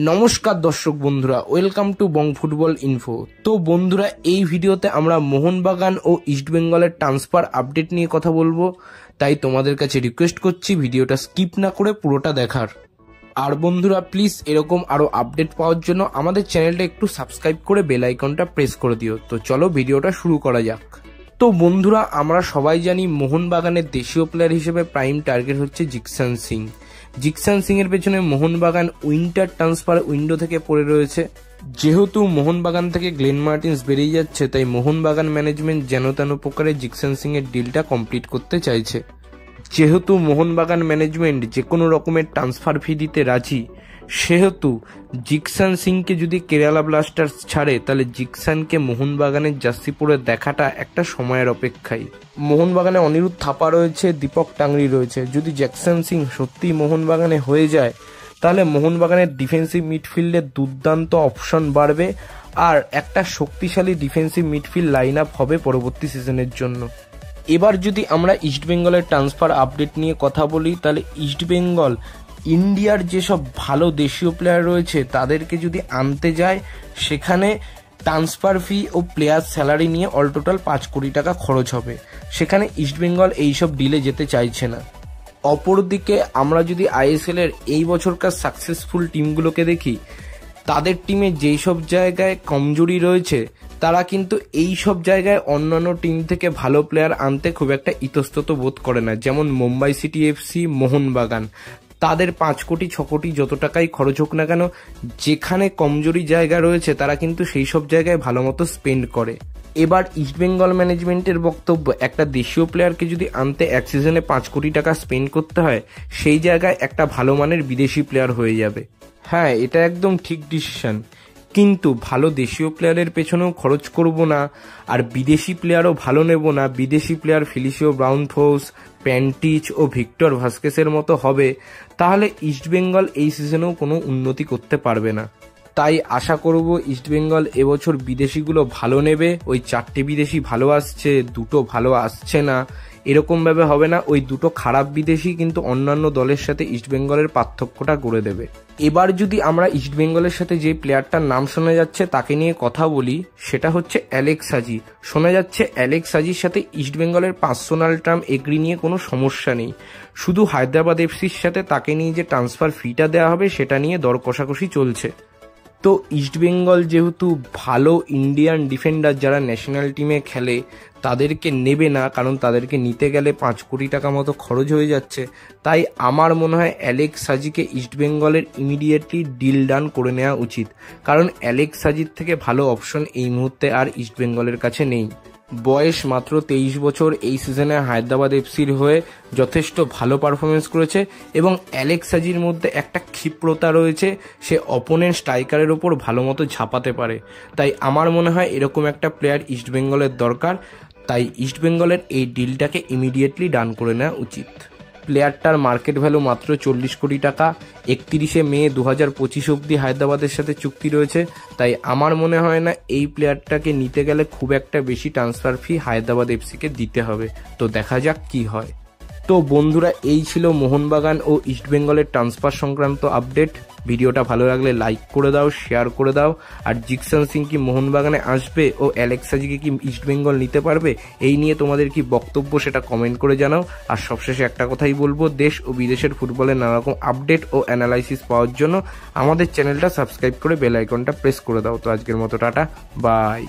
নমস্কার দর্শক বন্ধুরা, welcome to Bong football info. তো বন্ধুরা, এই ভিডিওতে আমরা মোহনবাগান ও ইস্টবেঙ্গলের ট্রান্সফার আপডেট নিয়ে কথা বলবো, তাই তোমাদের কাছে রিকোয়েস্ট করছি ভিডিওটা স্কিপ না করে পুরোটা দেখার। আর বন্ধুরা প্লিজ এরকম আরো আপডেট পাওয়ার জন্য আমাদের চ্যানেলটা একটু সাবস্ক্রাইব করে বেল আইকনটা প্রেস করে দিও। তো চলো ভিডিওটা শুরু করা যাক। তো বন্ধুরা, আমরা সবাই জানি মোহনবাগানের দেশীয় প্লেয়ার হিসেবে প্রাইম টার্গেট হচ্ছে জিকসান সিং। জিকসান সিং এর পেছনে মোহনবাগান উইন্টার ট্রান্সফার উইন্ডো থেকে পড়ে রয়েছে। যেহেতু মোহনবাগান থেকে গ্লেন মার্টিন্স বেরিয়ে যাচ্ছে, তাই মোহনবাগান ম্যানেজমেন্ট যেন তেন প্রকারে জিকসান সিং এর ডিলটা কমপ্লিট করতে চাইছে। যেহেতু মোহনবাগান ম্যানেজমেন্ট যে কোনো রকমের ট্রান্সফার ফি দিতে রাজি, সেহেতু জিকসান সিংকে যদি কেরালা ব্লাস্টার্স ছাড়ে, তাহলে জিকসানকে মোহনবাগানের জার্সি পরে দেখাটা একটা সময়ের অপেক্ষাই। মোহনবাগানে অনিরুদ্ধ থাপা রয়েছে, দীপক টাংরি রয়েছে। যদি জিকসান সিং সত্যিই মোহনবাগানে হয়ে যায়, তাহলে মোহনবাগানের ডিফেন্সিভ মিডফিল্ডে দুর্দান্ত অপশন বাড়বে আর একটা শক্তিশালী ডিফেন্সিভ মিডফিল্ড লাইন আপ হবে পরবর্তী সিজনের জন্য। এবার যদি আমরা ইস্টবেঙ্গলের ট্রান্সফার আপডেট নিয়ে কথা বলি, তাহলে ইস্টবেঙ্গল ইন্ডিয়ার যেসব ভালো দেশীয় প্লেয়ার রয়েছে তাদেরকে যদি আনতে যায়, সেখানে ট্রান্সফার ফি ও প্লেয়ার স্যালারি নিয়ে অল টোটাল 5 কোটি টাকা খরচ হবে। সেখানে ইস্টবেঙ্গল এইসব ডিলে যেতে চাইছে না। অপরদিকে আমরা যদি আইএসএল এর এই বছরকার সাকসেসফুল টিমগুলোকে দেখি, তাদের টিমে যেই সব জায়গায় কমজোরি রয়েছে, তারা কিন্তু এই সব জায়গায় অন্যান্য টিম থেকে ভালো প্লেয়ার আনতে খুব একটা ইতস্তত বোধ করে না। যেমন মুম্বাই সিটি এফসি, মোহনবাগান, তাদের 5 কোটি 6 কোটি যত টাকাই খরচ হোক না কেন, যেখানে কমজোরি জায়গা রয়েছে তারা কিন্তু সেই সব জায়গায় ভালো মতো স্পেন্ড করে। এবার ইস্টবেঙ্গল ম্যানেজমেন্টের বক্তব্য, একটা দেশীয় প্লেয়ারকে যদি আনতে এক সিজনে 5 কোটি টাকা স্পেন্ড করতে হয়, সেই জায়গায় একটা ভালো মানের বিদেশি প্লেয়ার হয়ে যাবে। হ্যাঁ, এটা একদম ঠিক ডিসিশন, কিন্তু ভালো দেশীয় প্লেয়ারের পেছনেও খরচ করব না, আর বিদেশি প্লেয়ারও ভালো নেব না। বিদেশি প্লেয়ার ফিলিসিও ব্রাউনফোর্স, প্যান্টিচ ও ভিক্টর ভাস্কেসের মতো হবে, তাহলে ইস্টবেঙ্গল এই সিজনেও কোনো উন্নতি করতে পারবে না। তাই আশা করব ইস্টবেঙ্গল এবছর বিদেশিগুলো ভালো নেবে। ওই 4টে বিদেশি ভালো আসছে, 2টো ভালো আসছে না, এরকমভাবে হবে না। ওই 2টো খারাপ বিদেশি কিন্তু অন্যান্য দলের সাথে ইস্টবেঙ্গলের পার্থক্যটা করে দেবে। এবার যদি আমরা ইস্টবেঙ্গলের সাথে যে প্লেয়ারটার নাম শোনা যাচ্ছে তাকে নিয়ে কথা বলি, সেটা হচ্ছে অ্যালেক্স হাজি। শোনা যাচ্ছে অ্যালেক্স হাজির সাথে ইস্টবেঙ্গলের পার্সোনাল টার্ম এগ্রি নিয়ে কোনো সমস্যা নেই। শুধু হায়দ্রাবাদ এফসির সাথে তাকে নিয়ে যে ট্রান্সফার ফিটা দেওয়া হবে সেটা নিয়ে দর কষাকষি চলছে। তো ইস্টবেঙ্গল যেহেতু ভালো ইন্ডিয়ান ডিফেন্ডার যারা ন্যাশনাল টিমে খেলে তাদেরকে নেবে না, কারণ তাদেরকে নিতে গেলে 5 কোটি টাকা মতো খরচ হয়ে যাচ্ছে, তাই আমার মনে হয় অ্যালেক্স হাজিকে ইস্টবেঙ্গলের ইমিডিয়েটলি ডিল ডান করে নেওয়া উচিত। কারণ অ্যালেক্স হাজির থেকে ভালো অপশন এই মুহূর্তে আর ইস্টবেঙ্গলের কাছে নেই। বয়স মাত্র 23 বছর, এই সিজনে হায়দ্রাবাদ এফসির হয়ে যথেষ্ট ভালো পারফরমেন্স করেছে এবং অ্যালেক্স হাজির মধ্যে একটা ক্ষিপ্রতা রয়েছে, সে অপোনেন্ট স্ট্রাইকারের ওপর ভালো মতো ঝাঁপাতে পারে। তাই আমার মনে হয় এরকম একটা প্লেয়ার ইস্টবেঙ্গলের দরকার। তাই ইস্টবেঙ্গলের এই ডিলটাকে ইমিডিয়েটলি ডান করে নেওয়া উচিত। প্লেয়ারটার মার্কেট ভ্যালু মাত্র 40 কোটি টাকা। 31 মে 2025 অবধি হায়দ্রাবাদের সাথে চুক্তি রয়েছে। তাই আমার মনে হয় না এই প্লেয়ারটাকে নিতে গেলে খুব একটা বেশি ট্রান্সফার ফি হায়দ্রাবাদ এফসিকে দিতে হবে। তো দেখা যাক কি হয়। তো বন্ধুরা, এই ছিল মোহনবাগান ও ইস্টবেঙ্গলের ট্রান্সফার সংক্রান্ত আপডেট। ভিডিওটা ভালো লাগলে লাইক করে দাও, শেয়ার করে দাও। আর জিকসান সিং কি মোহনবাগানে আসবে ও অ্যালেক্স হাজিকে কি ইস্টবেঙ্গল নিতে পারবে, এই নিয়ে তোমাদের কি বক্তব্য সেটা কমেন্ট করে জানাও। আর সবশেষে একটা কথাই বলবো, দেশ ও বিদেশের ফুটবলের নানা রকম আপডেট ও অ্যানালাইসিস পাওয়ার জন্য আমাদের চ্যানেলটা সাবস্ক্রাইব করে বেল আইকনটা প্রেস করে দাও। তো আজকের মতো টাটা, বাই।